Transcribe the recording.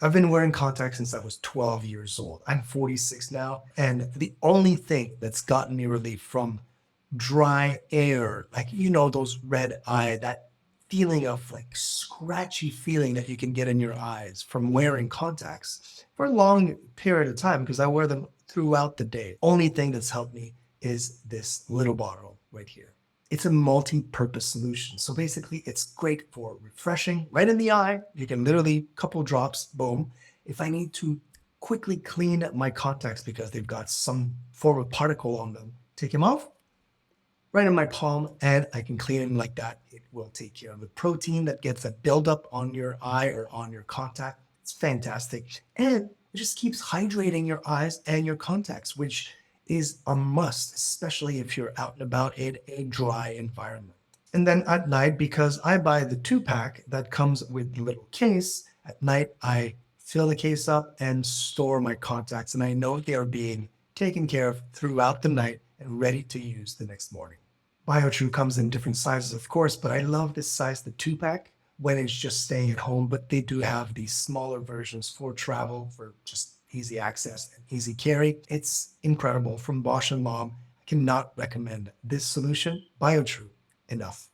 I've been wearing contacts since I was 12 years old. I'm 46 now. And the only thing that's gotten me relief from dry air, like, those red eye, that feeling of like scratchy feeling that you can get in your eyes from wearing contacts for a long period of time because I wear them throughout the day. Only thing that's helped me is this little bottle right here. It's a multi-purpose solution. So basically, it's great for refreshing right in the eye. You can literally couple drops, boom. If I need to quickly clean my contacts because they've got some form of particle on them, take them off right in my palm, and I can clean them like that. It will take care of the protein that gets a buildup on your eye or on your contact. It's fantastic. And it just keeps hydrating your eyes and your contacts, which is a must, especially if you're out and about in a dry environment. And then at night, because I buy the 2-pack that comes with the little case, at night I fill the case up and store my contacts, and I know they are being taken care of throughout the night and ready to use the next morning. BioTrue comes in different sizes, of course, but I love this size, the 2-pack, when it's just staying at home. But they do have these smaller versions for travel, for just easy access and easy carry. It's incredible. From Bosch and Lomb, I cannot recommend this solution, BioTrue, enough.